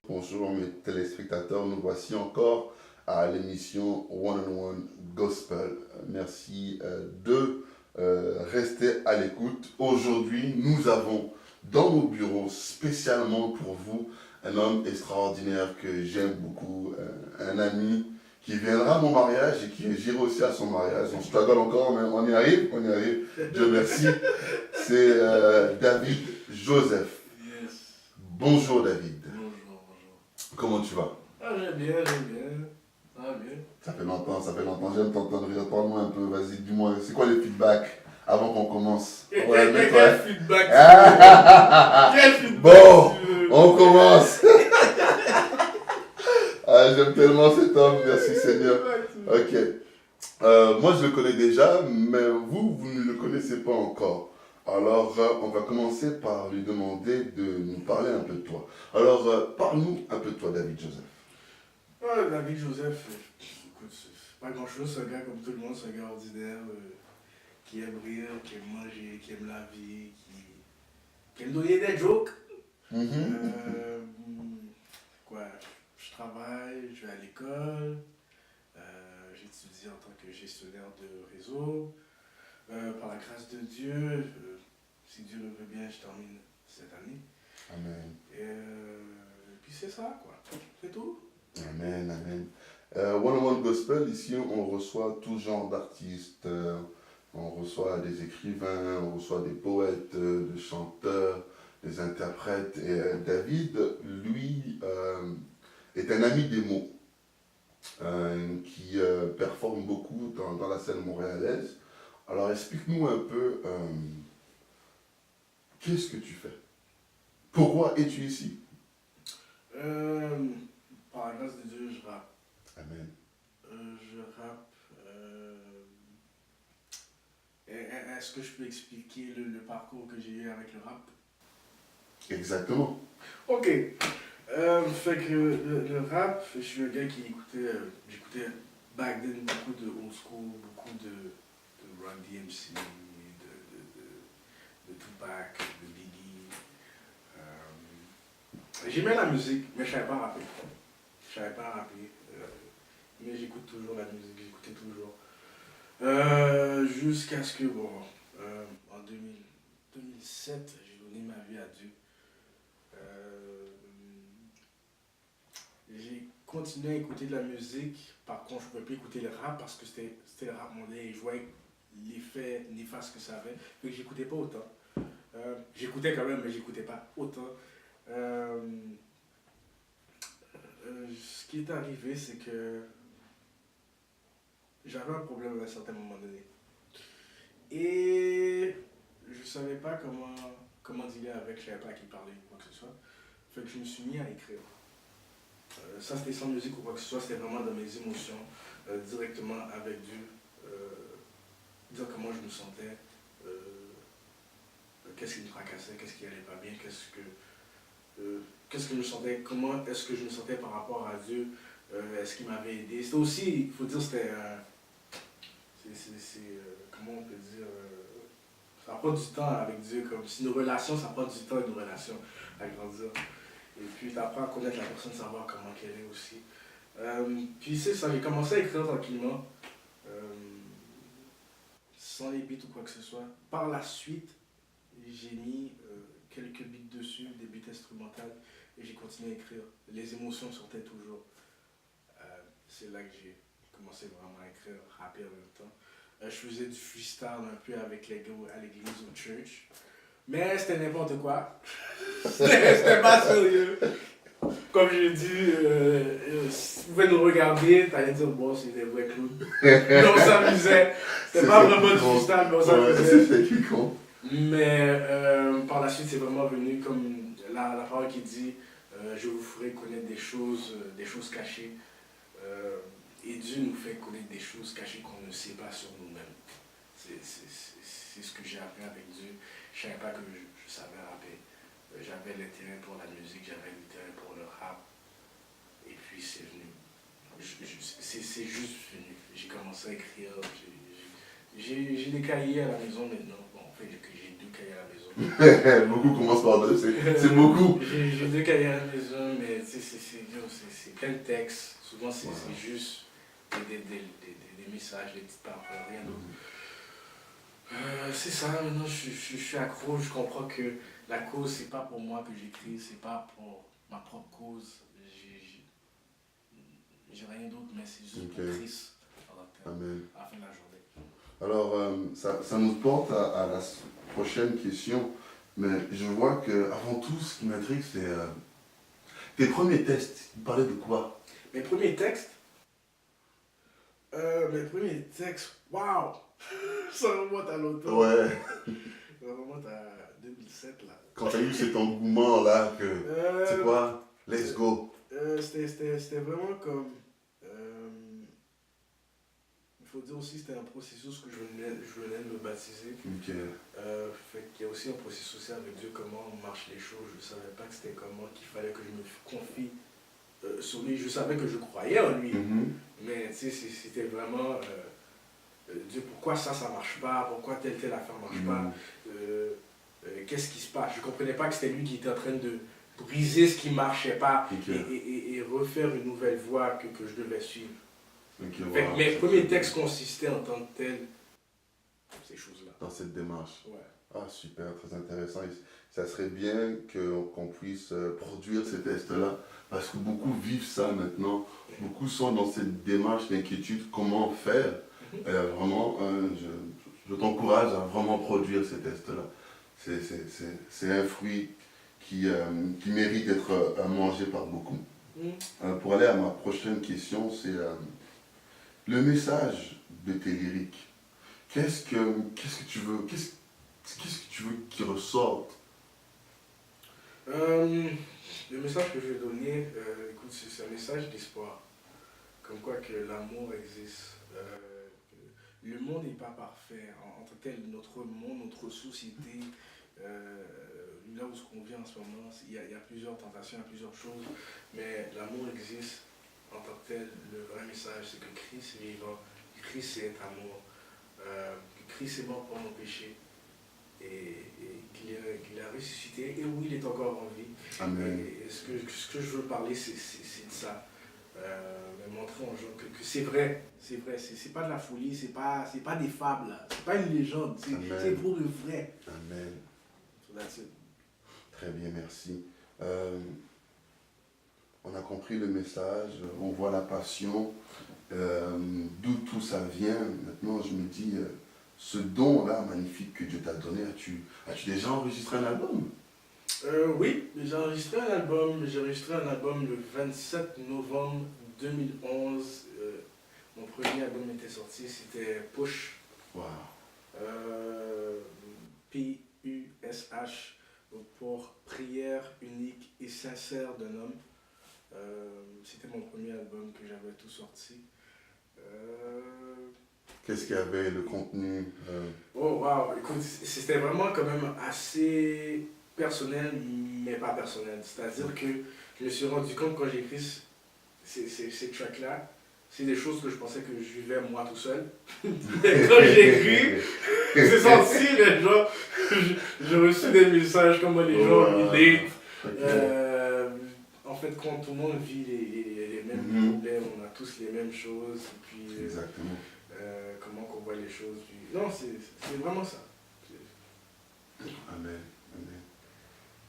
Bonjour mes téléspectateurs, nous voici encore à l'émission One on One Gospel. Merci de rester à l'écoute. Aujourd'hui, nous avons dans nos bureaux, spécialement pour vous, un homme extraordinaire que j'aime beaucoup, un ami qui viendra à mon mariage et qui j'irai aussi à son mariage. On struggle encore, mais on y arrive, Dieu merci. C'est David Joseph. Yes. Bonjour David. Bonjour. Comment tu vas? Ah, j'aime bien. Ça va bien. Ça fait longtemps, j'aime t'entendre rire. Parle-moi un peu, vas-y, dis-moi, c'est quoi les feedbacks avant qu'on commence? Quel Ouais, feedback Quel feedback bon, on commence. Ah, j'aime tellement cet homme, merci Seigneur. Ok. Moi je le connais déjà, mais vous ne le connaissez pas encore. Alors, on va commencer par lui demander de nous parler un peu de toi. Alors, parle-nous un peu de toi, David Joseph. David Joseph, écoute, c'est pas grand chose, c'est un gars comme tout le monde, c'est un gars ordinaire qui aime rire, qui aime manger, qui aime la vie, qui aime donner des jokes. Quoi, je travaille, je vais à l'école, j'étudie en tant que gestionnaire de réseau. Par la grâce de Dieu, si Dieu le veut bien, je termine cette année. Amen. Et puis c'est ça, quoi. C'est tout. Amen. One on One Gospel, ici on reçoit tout genre d'artistes, on reçoit des écrivains, on reçoit des poètes, des chanteurs, des interprètes. Et David, lui, est un ami des mots qui performe beaucoup dans la scène montréalaise. Alors explique-nous un peu, qu'est-ce que tu fais? Pourquoi es-tu ici? Par la grâce de Dieu, je rappe. Amen. Je rappe. Est-ce que je peux expliquer le parcours que j'ai eu avec le rap? Exactement. Ok. Fait que le rap, je suis un gars qui j'écoutais back then beaucoup de old school, beaucoup de Run DMC, de Tupac, de Biggie. J'aimais la musique, mais je ne savais pas rapper. Mais j'écoute toujours la musique, j'écoutais toujours. Jusqu'à ce que, en 2007, j'ai donné ma vie à Dieu. J'ai continué à écouter de la musique, par contre je ne pouvais plus écouter le rap parce que c'était le rap mondial et je voyais l'effet néfaste que ça avait. Donc j'écoutais pas autant. J'écoutais quand même, mais j'écoutais pas autant. Ce qui est arrivé, c'est que j'avais un problème à un certain moment donné. Et je savais pas comment dealer avec, je savais pas à qui parler ou quoi que ce soit. Fait que je me suis mis à écrire. Ça c'était sans musique ou quoi que ce soit, c'était vraiment dans mes émotions, directement avec Dieu, dire comment je me sentais, qu'est-ce qui me tracassait, qu'est-ce qui allait pas bien, qu'est-ce que je me sentais, comment est-ce que je me sentais par rapport à Dieu, est-ce qu'il m'avait aidé. C'était aussi, il faut dire, c'était, comment on peut dire, ça prend du temps avec Dieu, comme si une relation, ça prend du temps une relation à grandir. Et puis tu apprends à connaître la personne, savoir comment qu'elle est aussi. Puis c'est ça, j'ai commencé à écrire tranquillement, sans les beats ou quoi que ce soit. Par la suite, j'ai mis quelques beats dessus, des beats instrumentales, et j'ai continué à écrire. Les émotions sortaient toujours. C'est là que j'ai commencé vraiment à écrire, rapper en même temps. Je faisais du freestyle un peu avec les gars à l'église, au church. Mais c'était n'importe quoi. C'était pas sérieux. Comme je dis, si vous pouvez nous regarder, t'allais dire, bon, c'est des vrais clowns. Mais on s'amusait. C'était pas vraiment du freestyle, mais on s'amusait. Mais par la suite, c'est vraiment venu comme la parole qui dit, je vous ferai connaître des choses cachées. Et Dieu nous fait connaître des choses cachées qu'on ne sait pas sur nous-mêmes. C'est ce que j'ai appris avec Dieu. Je ne savais pas que je savais rapper. J'avais l'intérêt pour la musique, j'avais l'intérêt pour le rap. Et puis c'est venu. C'est juste venu. J'ai commencé à écrire. J'ai des cahiers à la maison maintenant. Bon, en fait, j'ai 2 cahiers à la maison. Beaucoup commencent par 2, c'est beaucoup. J'ai 2 cahiers à la maison, mais c'est plein de textes. Souvent, c'est juste des messages, des petites paroles, rien d'autre. C'est ça, maintenant je suis accro, je comprends que la cause, c'est pas pour moi que j'écris, c'est pas pour ma propre cause. J'ai rien d'autre, mais c'est juste pour Christ Amen. à la fin de la journée. Alors, ça nous porte à la prochaine question, mais je vois que avant tout, ce qui m'intrigue, c'est tes premiers tests. Ils parlaient de quoi? Mes premiers textes, waouh! Ça remonte à longtemps. Ouais. Ça remonte à 2007 là. Quand tu as eu cet engouement là, c'est quoi? Let's go. C'était vraiment comme. Il faut dire aussi que c'était un processus que je venais de me baptiser. Ok. Fait qu'il y a aussi un processus avec Dieu, comment marchent les choses. Je ne savais pas que c'était comment qu'il fallait que je me confie sur lui. Je savais que je croyais en lui. Mais c'était vraiment. Dieu, pourquoi ça marche pas? Pourquoi telle affaire marche pas? Qu'est-ce qui se passe? Je ne comprenais pas que c'était lui qui était en train de briser ce qui ne marchait pas et refaire une nouvelle voie que je devais suivre. Fait que mes premiers textes consistaient en tant que tels ces choses-là. Dans cette démarche. Ouais. Ah, super, très intéressant. Ça serait bien qu'on puisse produire ces tests-là, parce que beaucoup vivent ça maintenant. Beaucoup sont dans cette démarche d'inquiétude, comment faire. Vraiment, je t'encourage à vraiment produire ces tests-là. C'est un fruit qui mérite d'être mangé par beaucoup. Pour aller à ma prochaine question, c'est le message de tes lyriques. Qu'est-ce que tu veux qu'il ressorte? Le message que je vais donner, écoute, c'est un message d'espoir. Comme quoi que l'amour existe. Le monde n'est pas parfait. En tant que tel, notre monde, notre société, là où on vit en ce moment, il y a plusieurs tentations, il y a plusieurs choses. Mais l'amour existe. En tant que tel, le vrai message, c'est que Christ est vivant. Christ est amour. Christ est mort pour nos péchés. Et qu'il a ressuscité. Et oui, il est encore en vie. Amen. Et ce que je veux parler, c'est de ça. Montrer aux gens que c'est vrai. C'est pas de la folie, c'est pas des fables. C'est pas une légende. C'est pour le vrai. Amen. So that's it. Très bien, merci. On a compris le message, on voit la passion, d'où tout ça vient. Maintenant, je me dis, ce don-là magnifique que Dieu t'a donné, as-tu déjà enregistré un album? Oui, j'ai enregistré un album. J'ai enregistré un album le 27 novembre 2011. Mon premier album était sorti, c'était Push. Wow. P-U-S-H, pour Prière unique et sincère d'un homme. C'était mon premier album que j'avais tout sorti. Qu'est-ce qu'il y avait, le contenu? Oh wow, écoute, c'était vraiment quand même assez personnel, mais pas personnel. C'est-à-dire que je me suis rendu compte quand j'ai écrit ces tracks-là, c'est des choses que je pensais que je vivais moi tout seul. Mais quand j'ai écrit, c'est sorti, les gens, j'ai reçu des messages comment les gens relate. En fait, quand tout le monde vit les mêmes problèmes, on a tous les mêmes choses. Et puis, exactement. Comment qu'on voit les choses. Puis, non, c'est vraiment ça. Amen. Amen.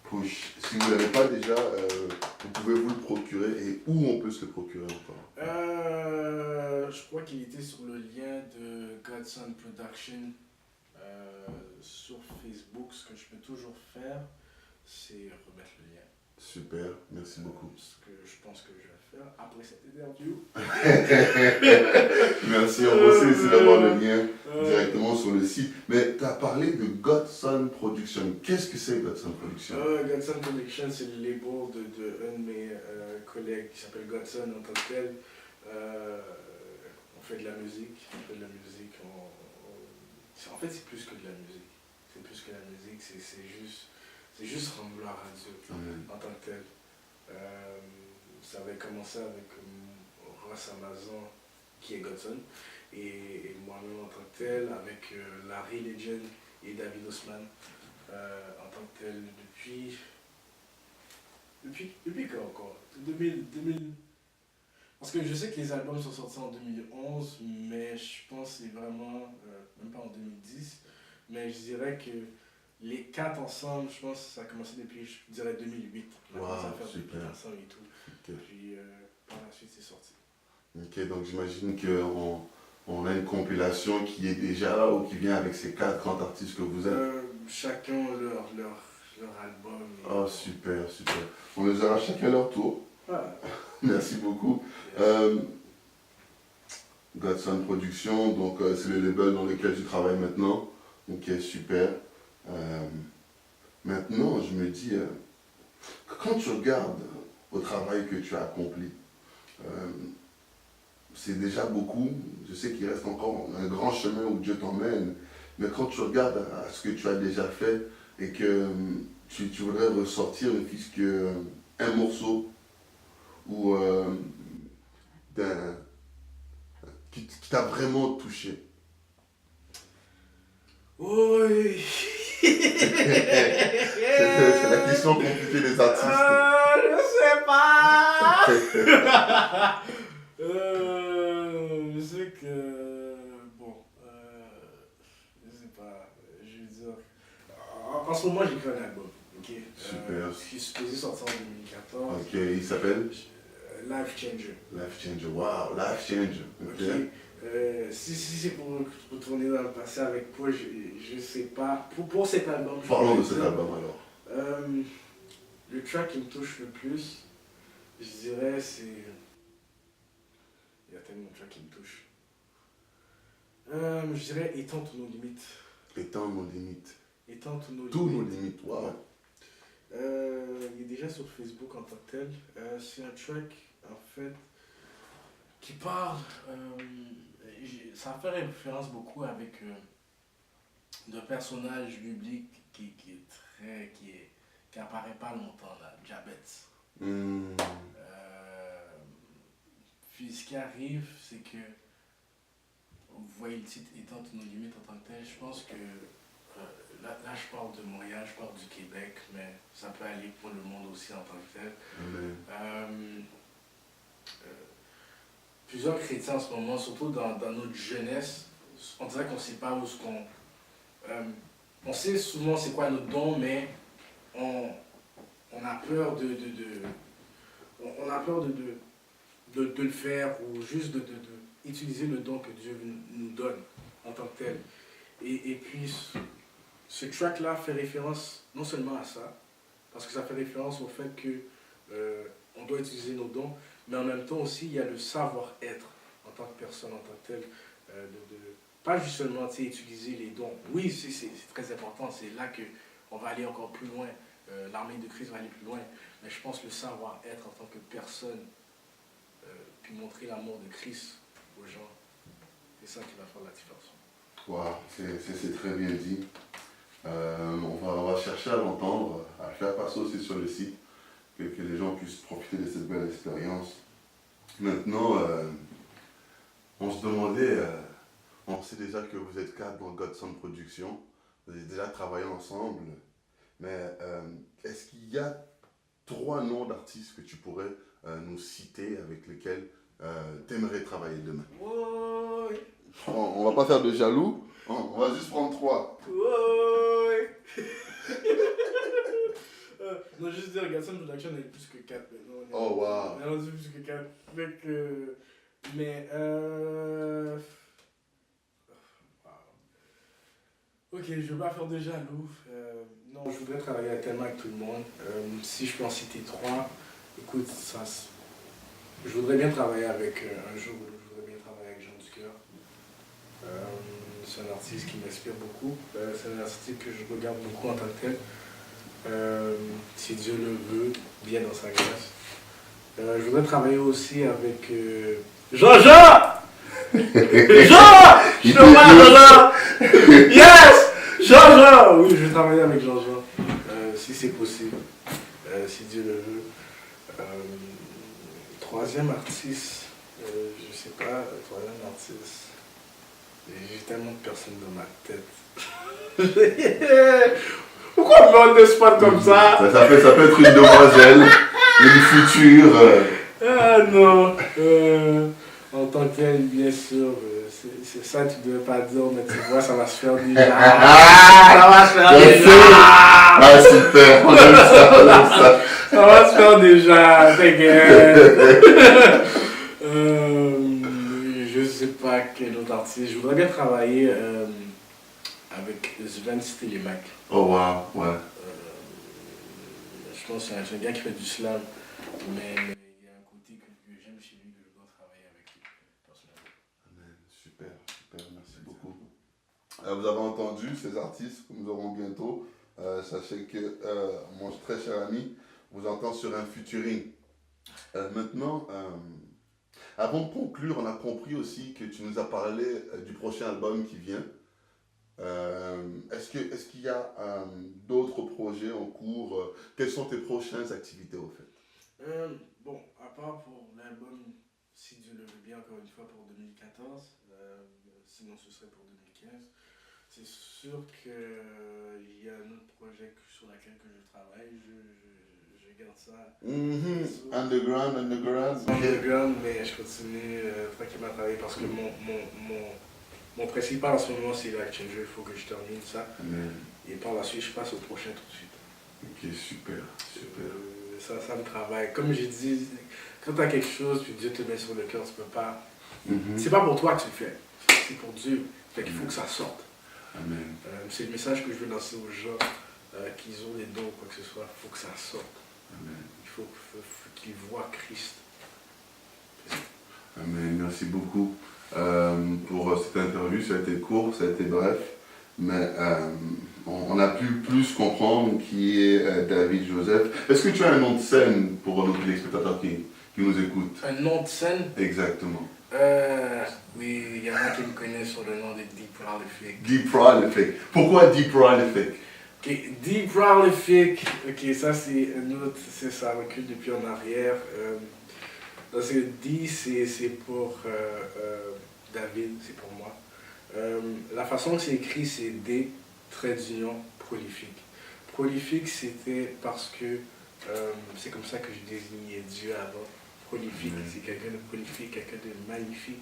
Push. Si vous ne l'avez pas déjà, vous pouvez vous le procurer. Et où on peut se le procurer encore? Je crois qu'il était sur le lien de Godson Production sur Facebook. Ce que je peux toujours faire, c'est remettre le lien. Super, merci beaucoup. Ce que je pense que je vais faire après cette interview. Merci, on va essayer d'avoir le lien directement sur le site. Mais tu as parlé de Godson Production. Qu'est-ce que c'est Godson Production? Godson Production, c'est le label de un de mes collègues qui s'appelle Godson en tant que tel. fait de la musique. En fait, c'est plus que de la musique. C'est plus que la musique, c'est juste rendre gloire à Dieu en tant que tel. Ça avait commencé avec Ross Amazon, qui est Godson, et moi-même en tant que tel, avec Larry Legend et David Osman en tant que tel, depuis quand encore 2000. Parce que je sais que les albums sont sortis en 2011, mais je pense que c'est vraiment, même pas en 2010, mais je dirais que les quatre ensemble, je pense que ça a commencé depuis, je dirais 2008. On a commencé à faire des beats ensemble et tout. Okay. Puis par la suite, c'est sorti. Ok, donc j'imagine qu'on a une compilation qui est déjà là ou qui vient avec ces 4 grands artistes que vous êtes. Chacun leur album. Oh, super. On les aura chacun leur tour. Ah. Merci beaucoup. Godson Production, donc c'est le label dans lequel tu travailles maintenant. Ok, super. Maintenant, je me dis, quand tu regardes au travail que tu as accompli, c'est déjà beaucoup. Je sais qu'il reste encore un grand chemin où Dieu t'emmène. Mais quand tu regardes à ce que tu as déjà fait et que tu voudrais ressortir ne fût-ce qu'un morceau ou qui t'a vraiment touché. Oui. C'est la question compliquée des artistes. Je sais pas. Je sais que bon, je sais pas. Je veux dire, en ce moment j'écris un album, ok. Super. Qui est supposé sortir en 2014. Ok, il s'appelle Life Changer. Life Changer. Wow, Life Changer. Ok. Si c'est pour retourner dans le passé avec toi, je sais pas. Pour cet album. Parlons de cet album alors. Le track qui me touche le plus, je dirais, c'est. Il y a tellement de tracks qui me touchent. Je dirais Étends tous nos limites. Étends nos limites. Étends tous nos limites. Tous nos limites, wow. Ouais. Il est déjà sur Facebook en tant que tel. C'est un track, en fait, qui parle. Ça fait référence beaucoup avec un personnage biblique qui apparaît pas longtemps là, Jabez. Puis ce qui arrive, c'est que vous voyez le titre Étant tous nos limites en tant que tel. Je pense que là je parle de Montréal, je parle du Québec, mais ça peut aller pour le monde aussi en tant que tel. Plusieurs chrétiens en ce moment, surtout dans notre jeunesse, on dirait qu'on ne sait pas où ce qu'on... on sait souvent c'est quoi notre don, mais on a peur on a peur de le faire ou juste d'utiliser le don que Dieu nous donne en tant que tel. Et puis, ce track-là fait référence non seulement à ça, parce que ça fait référence au fait que on doit utiliser nos dons, mais en même temps aussi, il y a le savoir-être en tant que personne, en tant que tel, pas juste seulement utiliser les dons. Oui, c'est très important, c'est là qu'on va aller encore plus loin, l'armée de Christ va aller plus loin, mais je pense que le savoir-être en tant que personne, puis montrer l'amour de Christ aux gens, c'est ça qui va faire la différence. Wow, c'est très bien dit. On va chercher à l'entendre, à faire passer aussi sur le site, que les gens puissent profiter de cette belle expérience. Maintenant, on se demandait, on sait déjà que vous êtes 4 dans Godson Production, vous avez déjà travaillé ensemble, mais est-ce qu'il y a 3 noms d'artistes que tu pourrais nous citer avec lesquels tu aimerais travailler demain? Oui. On va pas faire de jaloux, on va juste prendre 3. Oui. Non, juste dire, Godson Production est plus que 4 maintenant. Oh wow. On est rendu plus que 4. Mais ok, je ne veux pas faire de jaloux. Non, je voudrais travailler tellement avec tout le monde. Si je peux en citer 3, écoute, je voudrais bien travailler avec un jour, je voudrais bien travailler avec Jean Ducœur. C'est un artiste qui m'inspire beaucoup. C'est un artiste que je regarde beaucoup en tant que tel. Si Dieu le veut, bien dans sa grâce. Je voudrais travailler aussi avec Jean-Jean. Jean! Je te vois, Jean! Yes! Jean! Oui, je vais travailler avec Jean. Si c'est possible. Si Dieu le veut. Troisième artiste. Je sais pas, troisième artiste. J'ai tellement de personnes dans ma tête. Pourquoi on me met en spot comme ça? Ça peut être une demoiselle, une future. Ah non. En tant que tel, bien sûr. C'est ça que tu ne devais pas dire, mais tu vois, ça va se faire déjà. Ça va se faire déjà. Ah super, on aime ça. Ça va se faire déjà, t'inquiète. Je sais pas quel autre artiste. Je voudrais bien travailler avec Sven Stelimac. Oh wow, ouais. Je pense que c'est un gars qui fait du slam, mais il y a un côté que j'aime chez lui que je dois travailler avec lui, personnellement. Super, merci beaucoup. Vous avez entendu ces artistes que nous aurons bientôt. Sachez que mon très cher ami vous entend sur un featuring. Maintenant, avant de conclure, on a compris aussi que tu nous as parlé du prochain album qui vient. Est-ce qu'il y a d'autres projets en cours? Quelles sont tes prochaines activités au fait? Bon, à part pour l'album, si Dieu le veut bien, encore une fois pour 2014, sinon ce serait pour 2015. C'est sûr qu'il y a un autre projet sur lequel je travaille, je garde ça. Underground. Underground, mais je continue tranquillement à travailler parce que mon principal en ce moment c'est Life Changer, il faut que je termine ça. Et par la suite je passe au prochain tout de suite. Ok, super. Ça me travaille. Comme j'ai dit, quand tu as quelque chose, puis Dieu te met sur le cœur, tu peux pas. C'est pas pour toi que tu le fais, c'est pour Dieu. Fait qu'il faut que ça sorte. Amen. C'est le message que je veux lancer aux gens qui ont des dons ou quoi que ce soit. Il faut que ça sorte. Amen. Il faut qu'ils voient Christ. Amen. Merci beaucoup pour cette interview. Ça a été court, ça a été bref, mais on a pu plus comprendre qui est David Joseph. Est-ce que tu as un nom de scène pour nos téléspectateurs qui nous écoutent? Un nom de scène? Exactement. Oui, il y en a qui me connaissent sur le nom de Deep Prolific. Deep Prolific. Pourquoi Deep Prolific? Okay, Deep Prolific, ok, ça c'est un autre, ça recule depuis en arrière. Parce que D c'est pour David, c'est pour moi. La façon que c'est écrit c'est D, trait d'union, prolifique. Prolifique c'était parce que c'est comme ça que je désignais Dieu avant. Prolifique, c'est quelqu'un de prolifique, quelqu'un de magnifique.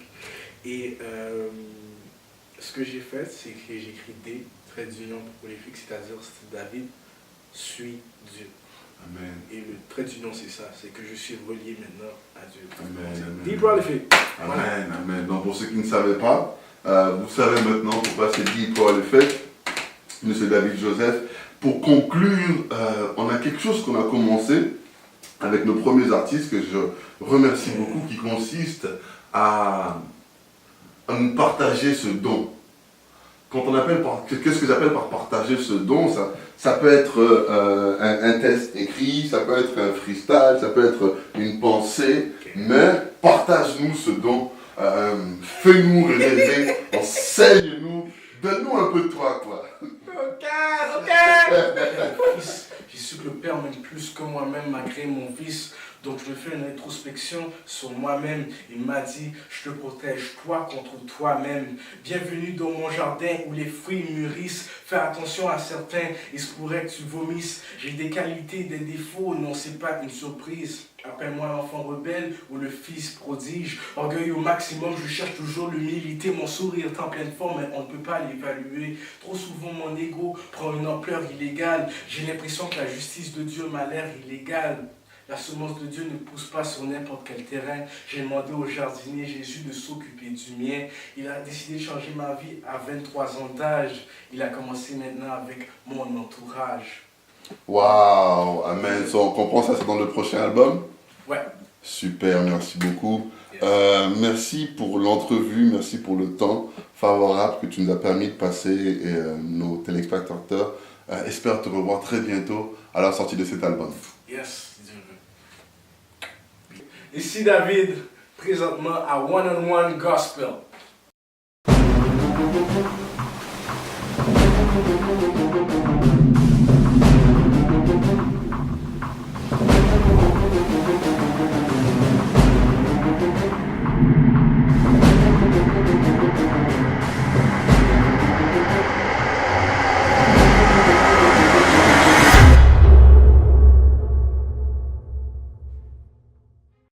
Et ce que j'ai fait, c'est que j'ai écrit D, trait d'union prolifique, c'est-à-dire que David suit Dieu. Amen. Et le trait d'union, c'est ça, c'est que je suis relié maintenant à Dieu. Amen. Deep Prolific. Amen, amen. Donc pour ceux qui ne savaient pas, vous savez maintenant pourquoi c'est Deep Prolific, Monsieur David Joseph. Pour conclure, on a quelque chose qu'on a commencé avec nos premiers artistes que je remercie beaucoup, qui consiste à nous partager ce don. Quand on appelle qu'est-ce que j'appelle par partager ce don, ça peut être un test écrit, ça peut être un freestyle, ça peut être une pensée, mais partage-nous ce don, fais-nous rêver, enseigne-nous, donne-nous un peu de toi, quoi. Ok. J'ai su que le Père m'aime plus que moi-même malgré mon vice. Donc je fais une introspection sur moi-même. Il m'a dit, je te protège toi contre toi-même. Bienvenue dans mon jardin où les fruits mûrissent. Fais attention à certains, il se pourrait que tu vomisses. J'ai des qualités, des défauts, non c'est pas une surprise. Appelle-moi l'enfant rebelle ou le fils prodige. Orgueil au maximum, je cherche toujours l'humilité. Mon sourire est en pleine forme, mais on ne peut pas l'évaluer. Trop souvent mon ego prend une ampleur illégale. J'ai l'impression que la justice de Dieu m'a l'air illégale. La semence de Dieu ne pousse pas sur n'importe quel terrain. J'ai demandé au jardinier Jésus de s'occuper du mien. Il a décidé de changer ma vie à 23 ans d'âge. Il a commencé maintenant avec mon entourage. Waouh, amen. On comprend ça, c'est dans le prochain album? Ouais. Super, merci beaucoup. Merci pour l'entrevue, merci pour le temps favorable que tu nous as permis de passer et nos téléspectateurs espèrent te revoir très bientôt à la sortie de cet album. Yes. Ici David, présentement à One on One Gospel. Bye.